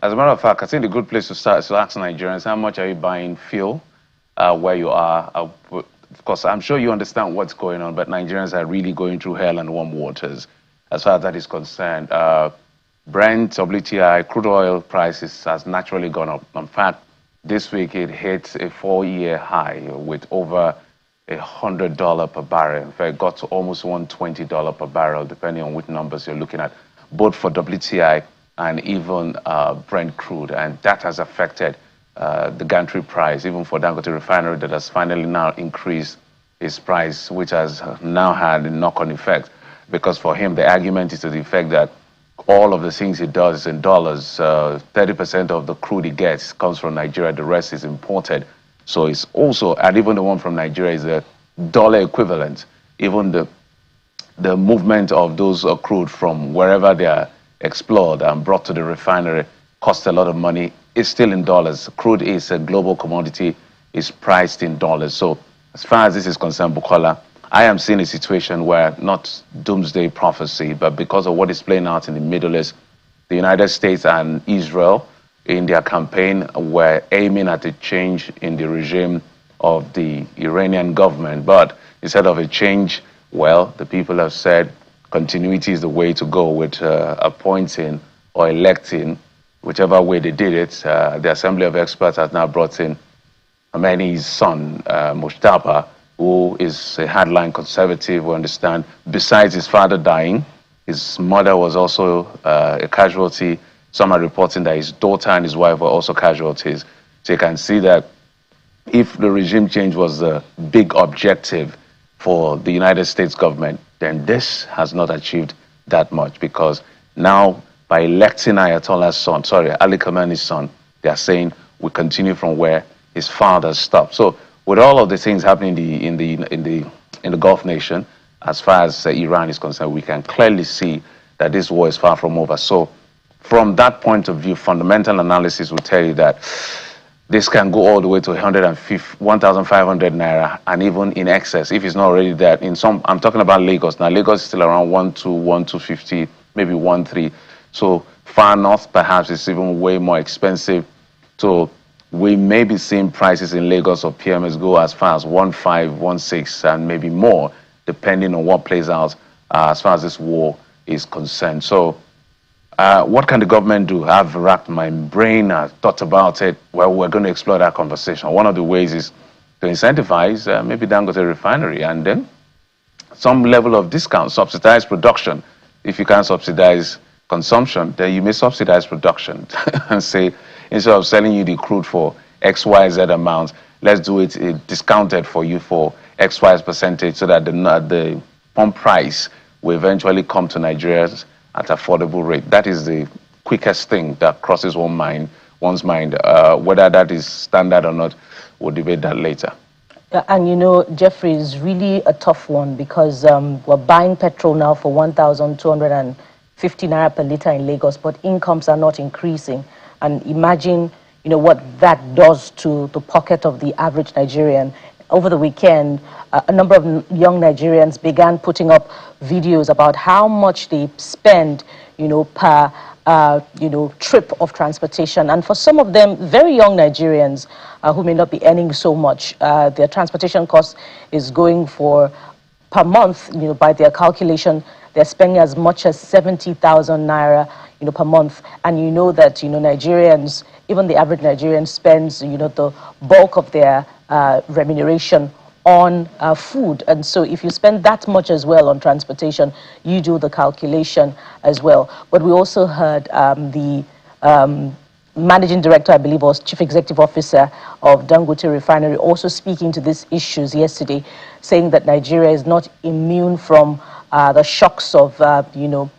As a matter of fact, I think the good place to start is to ask Nigerians, how much are you buying fuel where you are? Of course, I'm sure you understand what's going on, but Nigerians are really going through hell and warm waters as far as that is concerned. Brent, WTI, crude oil prices has naturally gone up. In fact, this week it hit a 4-year high with over $100 per barrel. In fact, it got to almost $120 per barrel, depending on which numbers you're looking at, both for WTI and even Brent crude. And that has affected the gantry price, even for Dangote refinery, that has finally now increased its price, which has now had a knock-on effect. Because for him, the argument is to the effect that all of the things he does in dollars, 30% of the crude he gets comes from Nigeria, the rest is imported. So it's also, and even the one from Nigeria is a dollar equivalent. Even the movement of those crude from wherever they are explored and brought to the refinery costs a lot of money. It's still in dollars. Crude is a global commodity, is priced in dollars. So as far as this is concerned, Bukola, I am seeing a situation where, not doomsday prophecy, but because of what is playing out in the Middle East, the United States and Israel in their campaign were aiming at a change in the regime of the Iranian government. But instead of a change, well, the people have said continuity is the way to go with appointing or electing, whichever way they did it. The Assembly of Experts has now brought in Khamenei's son, Mustafa, who is a hardline conservative, we understand. Besides his father dying, his mother was also a casualty. Some are reporting that his daughter and his wife were also casualties. So you can see that if the regime change was the big objective for the United States government, then this has not achieved that much, because now by electing Ayatollah's son, Ali Khamenei's son, they are saying we continue from where his father stopped. So with all of the things happening in the Gulf nation, as far as Iran is concerned, we can clearly see that this war is far from over. So from that point of view, fundamental analysis will tell you that this can go all the way to 1,500 naira, and even in excess, if it's not already there. In some, I'm talking about Lagos. Now, Lagos is still around 1,250, maybe 1,3. So far north, perhaps it's even way more expensive. So we may be seeing prices in Lagos or PMS go as far as 1,500, 1,600, and maybe more, depending on what plays out as far as this war is concerned. So what can the government do? I've racked my brain, I've thought about it. Well, we're going to explore that conversation. One of the ways is to incentivize maybe Dangote refinery, and then some level of discount, subsidize production. If you can't subsidize consumption, then you may subsidize production and say, instead of selling you the crude for XYZ amount, let's do it discounted for you for XY percentage, so that the pump price will eventually come to Nigerians at affordable rate. That is the quickest thing that crosses one's mind. Whether that is standard or not, we'll debate that later. And you know, Jeffrey, is really a tough one, because we're buying petrol now for 1,250 naira per litre in Lagos, but incomes are not increasing. And imagine, you know, what that does to the pocket of the average Nigerian. Over the weekend, a number of young Nigerians began putting up videos about how much they spend, you know, per trip of transportation. And for some of them, very young Nigerians who may not be earning so much, their transportation cost is going for, per month, you know, by their calculation, they're spending as much as 70,000 naira, you know, per month. And you know that, you know, Nigerians, even the average Nigerian spends, you know, the bulk of their remuneration on food. And so if you spend that much as well on transportation, you do the calculation as well. But we also heard the managing director, I believe, or chief executive officer of Dangote Refinery also speaking to these issues yesterday, saying that Nigeria is not immune from the shocks of, you know,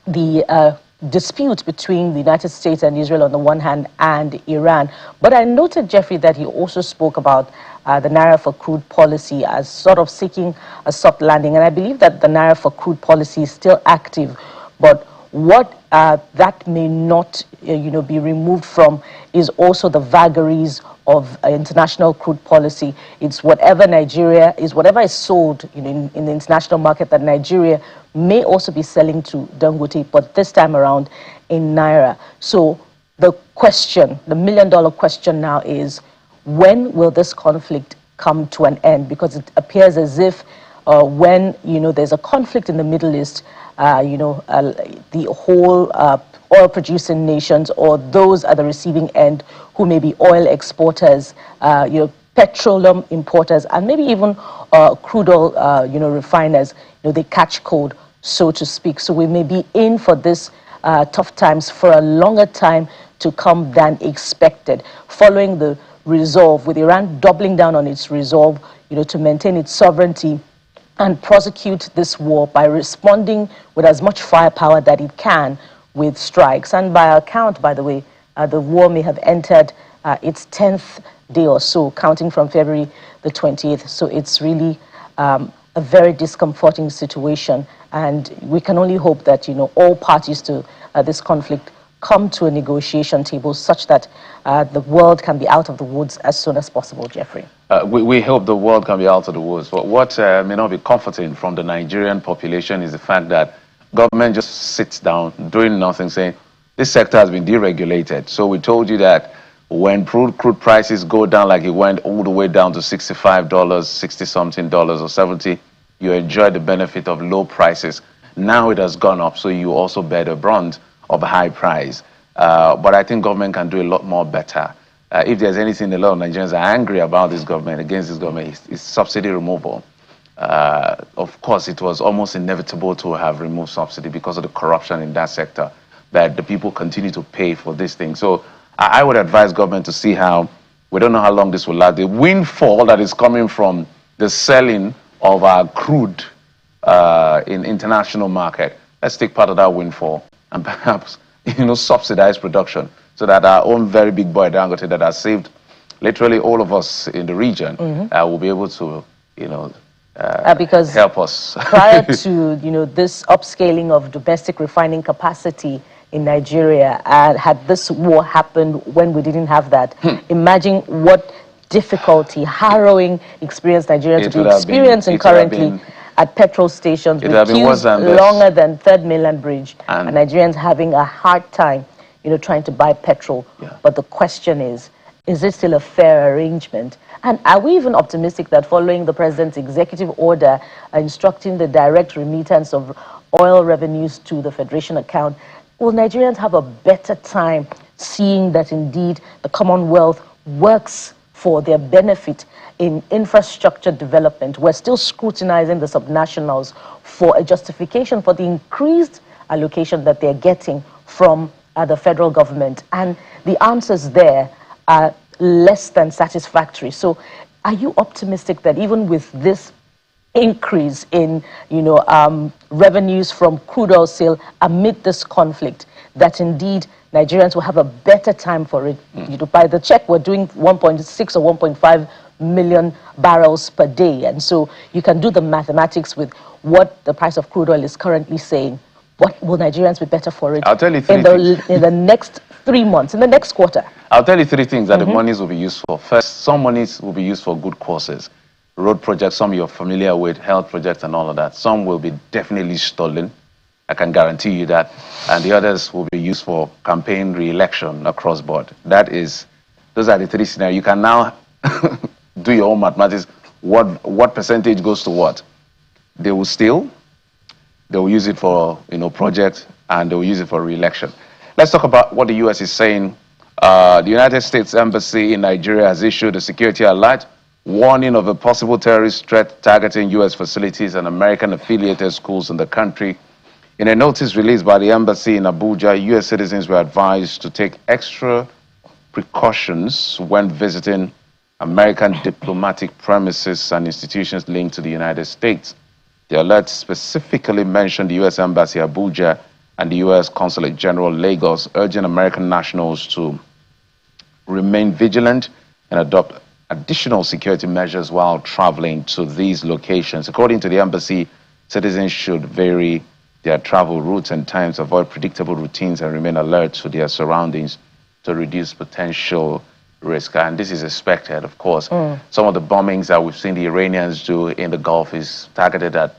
the dispute between the United States and Israel on the one hand and Iran. But I noted, Jeffrey, that he also spoke about the Naira for crude policy as sort of seeking a soft landing. And I believe that the Naira for crude policy is still active, but what that may not, you know, be removed from is also the vagaries of international crude policy. It's whatever Nigeria is, whatever is sold, you know, in the international market, that Nigeria may also be selling to Dangote, but this time around in Naira. So the question, the million-dollar question now is, when will this conflict come to an end? Because it appears as if when, there's a conflict in the Middle East, the whole oil-producing nations, or those at the receiving end who may be oil exporters, petroleum importers, and maybe even crude oil, refiners, they catch cold, so to speak. So we may be in for this tough times for a longer time to come than expected, following the resolve, with Iran doubling down on its resolve, to maintain its sovereignty and prosecute this war by responding with as much firepower that it can with strikes. And by our count, by the way, the war may have entered its 10th day or so, counting from February the 28th. So it's really a very discomforting situation. And we can only hope that, all parties to this conflict come to a negotiation table such that the world can be out of the woods as soon as possible, Jeffrey. We hope the world can be out of the woods. But what may not be comforting from the Nigerian population is the fact that government just sits down, doing nothing, saying, this sector has been deregulated. So we told you that when crude prices go down, like it went all the way down to $65, $60-something or 70, you enjoy the benefit of low prices. Now it has gone up, so you also bear the brunt of a high price. But I think government can do a lot more better. If there's anything a lot of Nigerians are angry about this government, against this government, is subsidy removal. Of course, it was almost inevitable to have removed subsidy because of the corruption in that sector, that the people continue to pay for this thing. So I would advise government to see how, we don't know how long this will last, the windfall that is coming from the selling of our crude in international market. Let's take part of that windfall and perhaps, subsidize production so that our own very big boy Dangote that has saved literally all of us in the region will be able to, because help us. prior to, this upscaling of domestic refining capacity in Nigeria, had this war happened when we didn't have that, imagine what difficulty, harrowing experience Nigerians will be experiencing currently at petrol stations with queues longer than Third Mainland Bridge, and Nigerians having a hard time, trying to buy petrol. But the question is it still a fair arrangement? And are we even optimistic that following the president's executive order instructing the direct remittance of oil revenues to the Federation account, will Nigerians have a better time seeing that indeed the Commonwealth works for their benefit in infrastructure development? We're still scrutinizing the subnationals for a justification for the increased allocation that they're getting from the federal government. And the answers there are less than satisfactory. So are you optimistic that even with this increase in, revenues from crude oil sale amid this conflict, that indeed Nigerians will have a better time for it? By the check, we're doing 1.6 or 1.5 million barrels per day. And so you can do the mathematics with what the price of crude oil is currently saying. What will Nigerians be better for it? I'll tell you three things. In the next 3 months, in the next quarter? I'll tell you three things that the monies will be used for. First, some monies will be used for good causes. Road projects, some you're familiar with, health projects and all of that. Some will be definitely stolen. I can guarantee you that. And the others will be used for campaign re-election across board. Those are the three scenarios. You can now do your own mathematics. What percentage goes to what? They will steal, they will use it for projects, and they will use it for re-election. Let's talk about what the U.S. is saying. The United States Embassy in Nigeria has issued a security alert warning of a possible terrorist threat targeting U.S. facilities and American-affiliated schools in the country. In a notice released by the embassy in Abuja, U.S. citizens were advised to take extra precautions when visiting American diplomatic premises and institutions linked to the United States. The alert specifically mentioned the U.S. Embassy Abuja and the U.S. Consulate General Lagos, urging American nationals to remain vigilant and adopt additional security measures while traveling to these locations. According to the embassy, citizens should vary their travel routes and times, avoid predictable routines, and remain alert to their surroundings to reduce potential risk. And this is expected, of course. Some of the bombings that we've seen the Iranians do in the Gulf is targeted at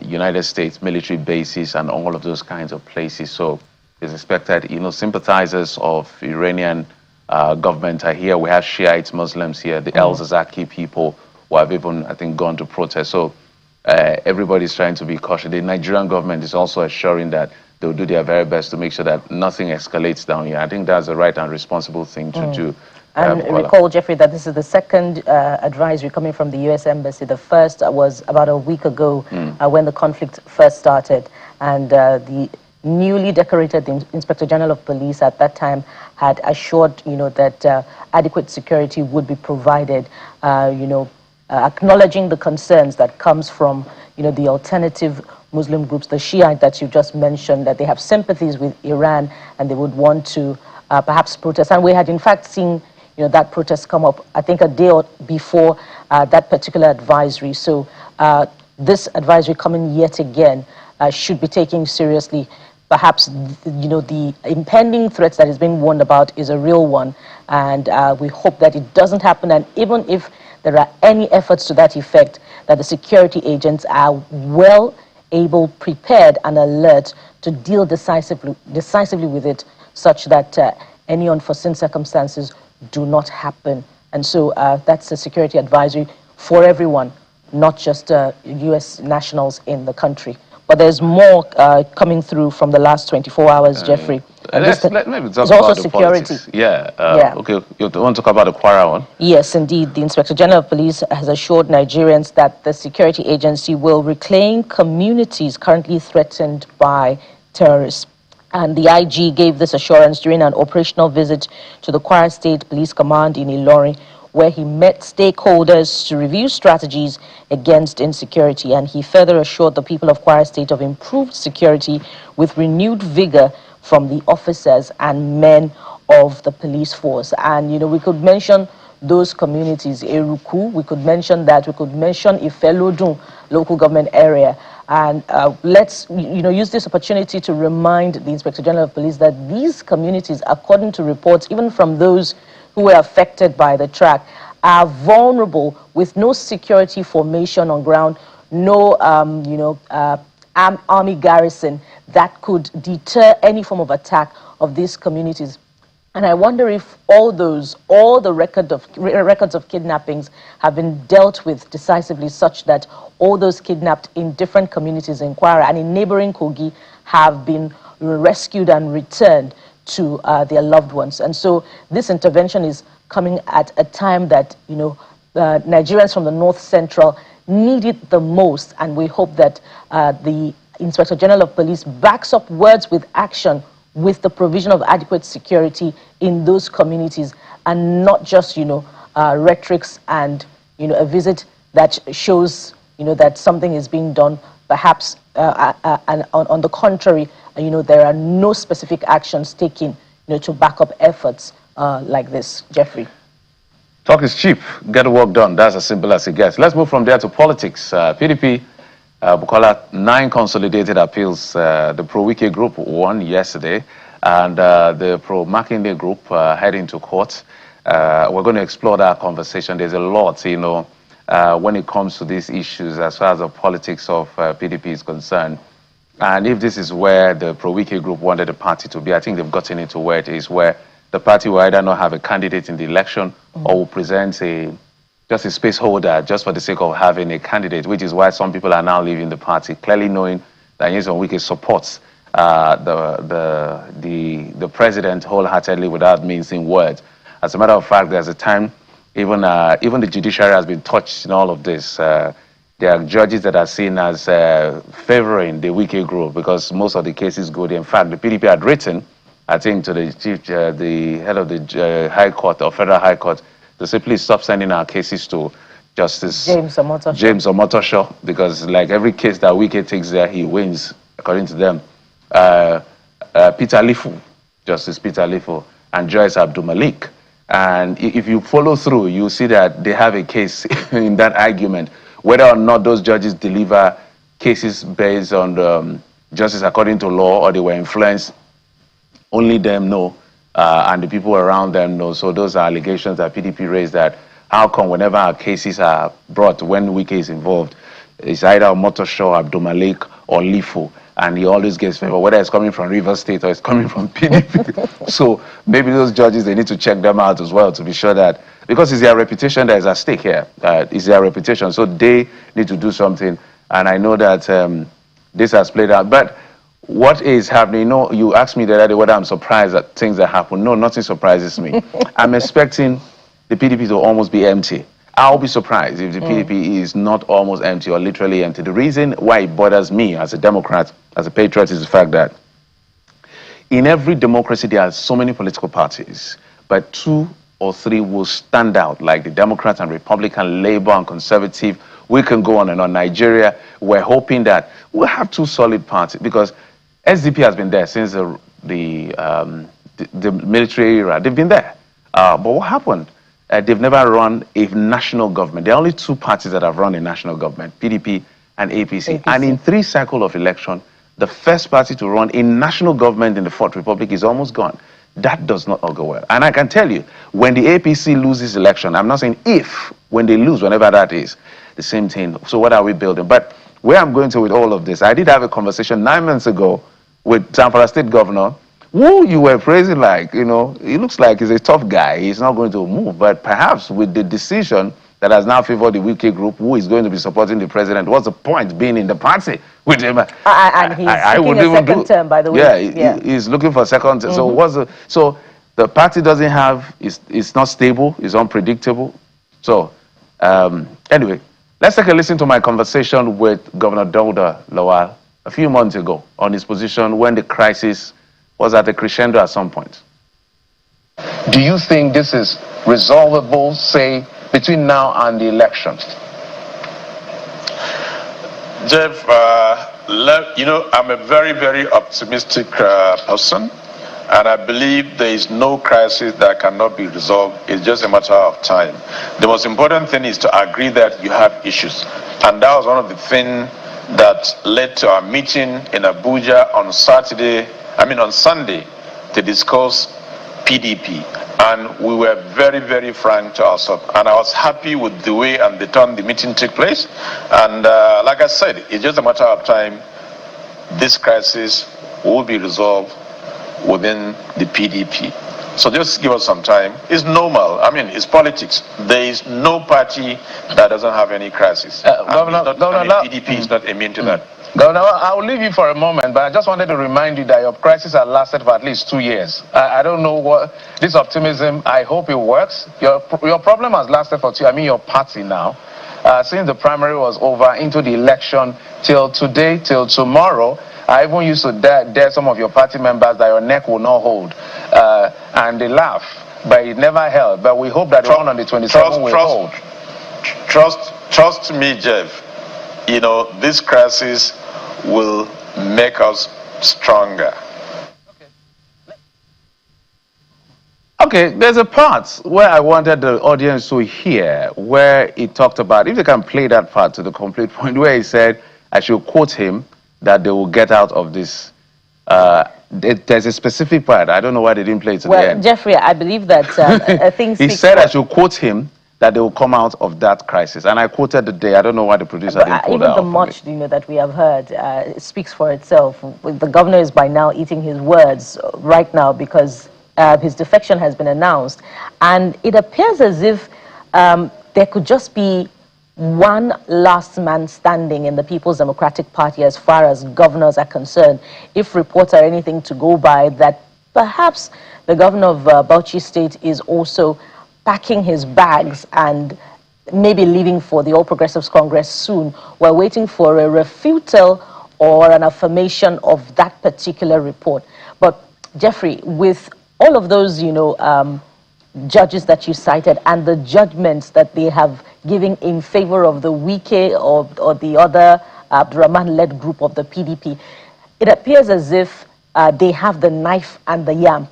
United States military bases and all of those kinds of places. So is expected. Sympathizers of Iranian government are here. We have Shiite Muslims here, the El Zazaki people who have even, I think, gone to protest. So everybody's trying to be cautious. The Nigerian government is also assuring that they'll do their very best to make sure that nothing escalates down here. I think that's the right and responsible thing to do. And recall, Jeffrey, that this is the second advisory coming from the U.S. Embassy. The first was about a week ago when the conflict first started. And the newly decorated Inspector General of Police at that time had assured, that adequate security would be provided, acknowledging the concerns that comes from, the alternative Muslim groups, the Shiite that you just mentioned, that they have sympathies with Iran and they would want to perhaps protest. And we had in fact seen that protest come up, I think, a day or before that particular advisory. So this advisory coming yet again should be taken seriously. Perhaps, the impending threats that is being warned about is a real one. And we hope that it doesn't happen. And even if there are any efforts to that effect, that the security agents are well able, prepared, and alert to deal decisively with it, such that any unforeseen circumstances do not happen. And so that's a security advisory for everyone, not just U.S. nationals in the country. But there's more coming through from the last 24 hours, Jeffrey. Maybe talk about also the security. Politics. Yeah. Okay. You want to talk about the Kwara one? Yes, indeed. The Inspector General of Police has assured Nigerians that the security agency will reclaim communities currently threatened by terrorists. And the IG gave this assurance during an operational visit to the Kwara State Police Command in Ilorin, where he met stakeholders to review strategies against insecurity. And he further assured the people of Kwara State of improved security with renewed vigor from the officers and men of the police force. And, we could mention those communities, Eruku, we could mention Ifelodun local government area. And let's use this opportunity to remind the Inspector General of Police that these communities, according to reports, even from those who were affected by the track, are vulnerable with no security formation on ground, no army garrison that could deter any form of attack of these communities. And I wonder if all the records of kidnappings have been dealt with decisively, such that all those kidnapped in different communities in Kwara and in neighboring Kogi have been rescued and returned to their loved ones. And so this intervention is coming at a time that, Nigerians from the North Central need it the most. And we hope that the Inspector General of Police backs up words with action, with the provision of adequate security in those communities, and not just, rhetorics and, a visit that shows, that something is being done. Perhaps, and on the contrary, there are no specific actions taken, to back up efforts like this. Jeffrey. Talk is cheap. Get the work done. That's as simple as it gets. Let's move from there to politics. PDP, Bukola, 9 consolidated appeals. The pro-Wike group won yesterday, and the pro-Makinde group heading to court. We're going to explore that conversation. There's a lot, when it comes to these issues as far as the politics of PDP is concerned. And if this is where the pro-Wike group wanted the party to be, I think they've gotten into where it is, where the party will either not have a candidate in the election or will present just a space holder just for the sake of having a candidate, which is why some people are now leaving the party, clearly knowing that Nyesom Wike supports the president wholeheartedly without mincing words. As a matter of fact, there's a time even the judiciary has been touched in all of this. There are judges that are seen as favoring the Wike group because most of the cases go there. In fact, the PDP had written, I think, to the head of the High Court or Federal High Court to say, please stop sending our cases to Justice James Omotosho, because like every case that Wike takes there, he wins, according to them. Peter Lifu, Justice Peter Lifu, and Joyce Abdul Malik. And if you follow through, you see that they have a case in that argument. Whether or not those judges deliver cases based on justice according to law or they were influenced, only them know, and the people around them know. So those are allegations that PDP raised, that how come whenever our cases are brought, when Wike is involved, it's either Motosho, Abdul Malik, or Lifu. and he always gets favor, whether it's coming from Rivers State or it's coming from PDP. So maybe those judges, they need to check them out as well to be sure that, because it's their reputation that is at stake here. It's their reputation, so they need to do something. And I know that this has played out. But what is happening, you know, you asked me the other day whether I'm surprised at things that happen. No, nothing surprises me. I'm expecting the PDP to almost be empty. I'll be surprised if the PDP is not almost empty or literally empty. The reason why it bothers me as a Democrat, as a patriot, is the fact that in every democracy there are so many political parties, but 2 or 3 will stand out, like the Democrats and Republican, Labour and Conservative. We can go on and on. Nigeria, we're hoping that we'll have 2 solid parties, because SDP has been there since the military era. They've been there. But what happened? They've never run a national government. There are only 2 parties that have run a national government, PDP and APC. And in 3 cycles of election, the first party to run a national government in the Fourth Republic is almost gone. That does not all go well. And I can tell you, when the APC loses election, I'm not saying if, when they lose, whenever that is, the same thing. So what are we building? But where I'm going to with all of this, I did have a conversation 9 months ago with Zamfara State Governor, who you were praising, like, you know, he looks like he's a tough guy. He's not going to move. But perhaps with the decision that has now favored the Wiki group, who is going to be supporting the president, what's the point being in the party with him? And he's seeking a second term, by the way. Yeah, he's looking for a second term. So the party doesn't have, it's not stable, it's unpredictable. So anyway, let's take a listen to my conversation with Governor Dauda Lawal a few months ago on his position when the crisis was at a crescendo at some point. Do you think this is resolvable, say, between now and the election? Jeff, you know, I'm a very, very optimistic person, and I believe there is no crisis that cannot be resolved. It's just a matter of time. The most important thing is to agree that you have issues, and that was one of the things that led to our meeting in Abuja on Sunday, to discuss PDP. And we were very, very frank to ourselves. And I was happy with the way and the turn the meeting took place. And like I said, it's just a matter of time. This crisis will be resolved within the PDP. So just give us some time. It's normal. I mean, it's politics. There is no party that doesn't have any crisis. PDP is not immune to that. Governor, I will leave you for a moment, but I just wanted to remind you that your crisis has lasted for at least 2 years. I don't know what this optimism, I hope it works. Your problem has lasted for 2 years. I mean, your party now, since the primary was over into the election till today, till tomorrow. I even used to dare some of your party members that your neck will not hold. And they laugh, but it never held. But we hope that the one on the 27th will hold. Trust me, Jeff. You know, this crisis will make us stronger. Okay, there's a part where I wanted the audience to hear, where he talked about, if they can play that part to the complete point, where he said, I should quote him, that they will get out of this. There's a specific part. I don't know why they didn't play it to the end. Well, Jeffrey, I believe that things. He said I should quote him, that they will come out of that crisis. And I quoted the day. I don't know why the producer didn't pull that out. Even the much, you know, that we have heard speaks for itself. The governor is by now eating his words right now, because his defection has been announced. And it appears as if there could just be one last man standing in the People's Democratic Party as far as governors are concerned. If reports are anything to go by, that perhaps the governor of Bauchi State is also packing his bags and maybe leaving for the All Progressives Congress soon. We're waiting for a refutal or an affirmation of that particular report. But Jeffrey, with all of those, you know, judges that you cited and the judgments that they have given in favor of the Wike or the other Abdurrahman-led group of the PDP, it appears as if they have the knife and the yam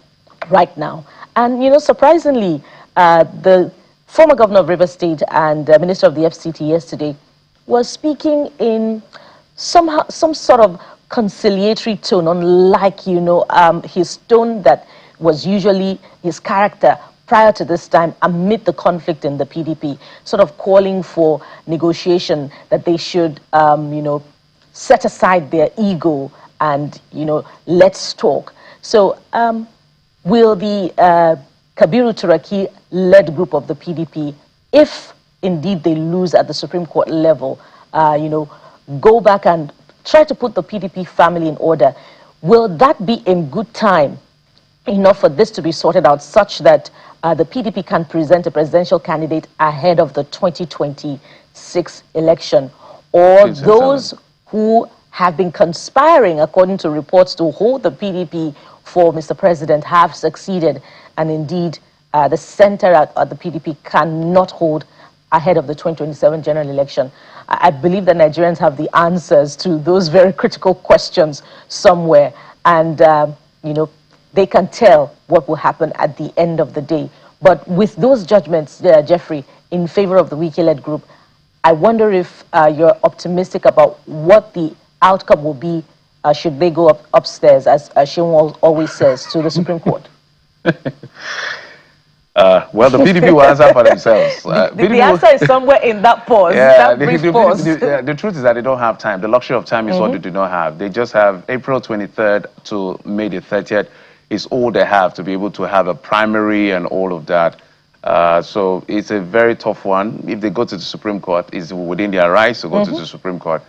right now. And, you know, surprisingly, the former governor of Rivers State and minister of the FCT yesterday was speaking in some sort of conciliatory tone, unlike, you know, his tone that was usually his character prior to this time amid the conflict in the PDP, sort of calling for negotiation, that they should, you know, set aside their ego and, let's talk. So will the Kabiru Turaki-led group of the PDP, if indeed they lose at the Supreme Court level, go back and try to put the PDP family in order? Will that be in good time enough for this to be sorted out such that the PDP can present a presidential candidate ahead of the 2026 election? Or those who have been conspiring, according to reports, to hold the PDP for Mr. President have succeeded, and indeed the center at the PDP cannot hold ahead of the 2027 general election? I believe that Nigerians have the answers to those very critical questions somewhere, and they can tell what will happen at the end of the day. But with those judgments, Jeffrey, in favor of the Wike-led group, I wonder if you're optimistic about what the outcome will be should they go upstairs, as Sheung always says, to the Supreme Court. Well, the PDP will answer for themselves. The answer is somewhere in that pause. Yeah, that brief pause. the truth is that they don't have time. The luxury of time is what they do not have. They just have April 23rd to May the 30th is all they have to be able to have a primary and all of that. So it's a very tough one. If they go to the Supreme Court, it's within their rights to go to the Supreme Court.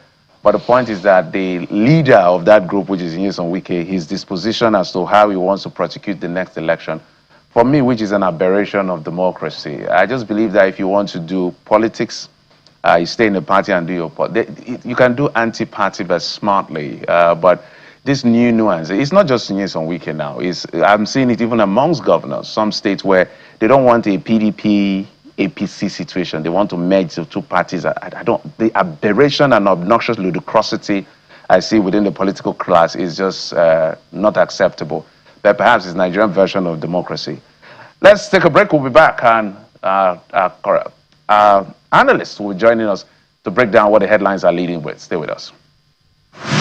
But the point is that the leader of that group, which is Nyesom Wike, his disposition as to how he wants to prosecute the next election, for me, which is an aberration of democracy. I just believe that if you want to do politics, you stay in the party and do your part. You can do anti-party but smartly. But this new nuance, it's not just Nyesom Wike now. I'm seeing it even amongst governors. Some states where they don't want a PDP, APC situation. They want to merge the two parties. The aberration and obnoxious ludicrosity I see within the political class is just not acceptable. But perhaps it's Nigerian version of democracy. Let's take a break. We'll be back, and our analysts will be joining us to break down what the headlines are leading with. Stay with us.